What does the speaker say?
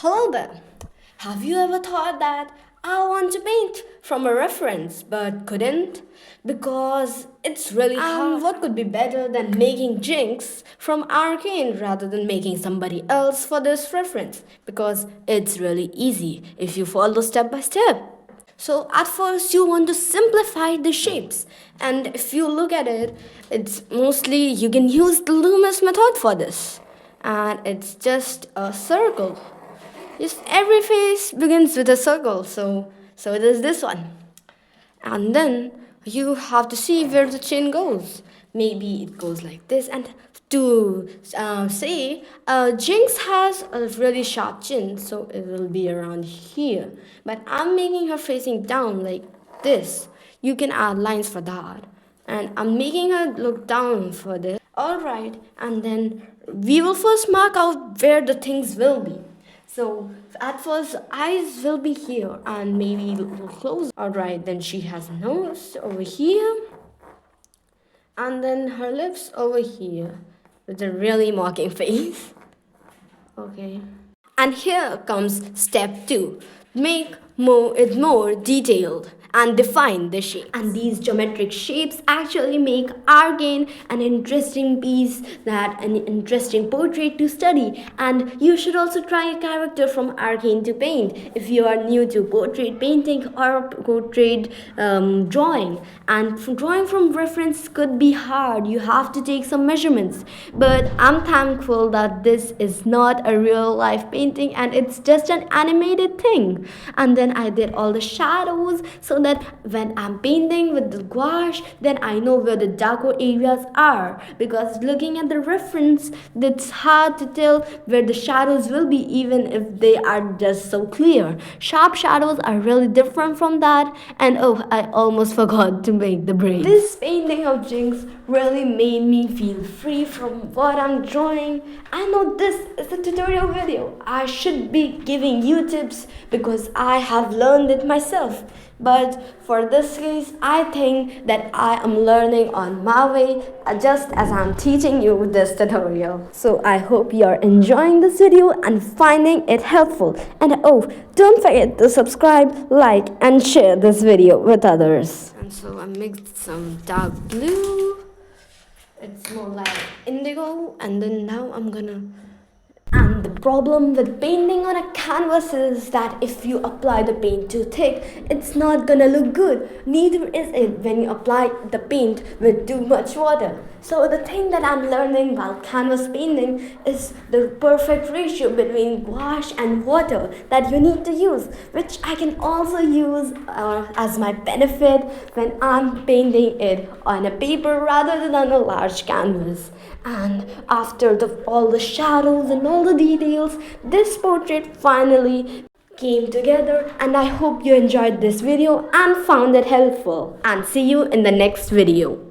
Hello there. Have you ever thought that I want to paint from a reference but couldn't? Because it's really hard. And what could be better than making Jinx from Arcane rather than making somebody else for this reference? Because it's really easy if you follow step by step. So at first you want to simplify the shapes, and if you look at it, it's mostly you can use the Loomis method for this, and it's just a circle. Just every face begins with a circle, so it is this one. And then you have to see where the chin goes. Maybe it goes like this. And to say, Jinx has a really sharp chin, so it will be around here. But I'm making her facing down like this. You can add lines for that. And I'm making her look down for this. Alright, and then we will first mark out where the things will be. So at first, eyes will be here and maybe a little close. Alright, then she has a nose over here, and then her lips over here with a really mocking face. Okay. And here comes step 2. Make it more detailed and define the shape. And these geometric shapes actually make Arcane an interesting piece, that an interesting portrait to study. And you should also try a character from Arcane to paint if you are new to portrait painting or portrait drawing. And drawing from reference could be hard. You have to take some measurements. But I'm thankful that this is not a real life painting and it's just an animated thing. And then I did all the shadows so that when I'm painting with the gouache, then I know where the darker areas are. Because looking at the reference, it's hard to tell where the shadows will be even if they are just so clear. Sharp shadows are really different from that. And oh, I almost forgot to make the braid. This painting of Jinx really made me feel free from what I'm drawing. I know this is a tutorial video. I should be giving you tips because I have learned it myself. But for this case, I think that I am learning on my way just as I'm teaching you this tutorial. So I hope you're enjoying this video and finding it helpful. And oh, don't forget to subscribe, like, and share this video with others. And so I mixed some dark blue. It's more like indigo. And then now I'm gonna... And the problem with painting on a canvas is that if you apply the paint too thick, it's not gonna look good. Neither is it when you apply the paint with too much water. So the thing that I'm learning while canvas painting is the perfect ratio between gouache and water that you need to use, which I can also use as my benefit when I'm painting it on a paper rather than on a large canvas. And after all the shadows and all the details, this portrait finally came together, and I hope you enjoyed this video and found it helpful. And see you in the next video.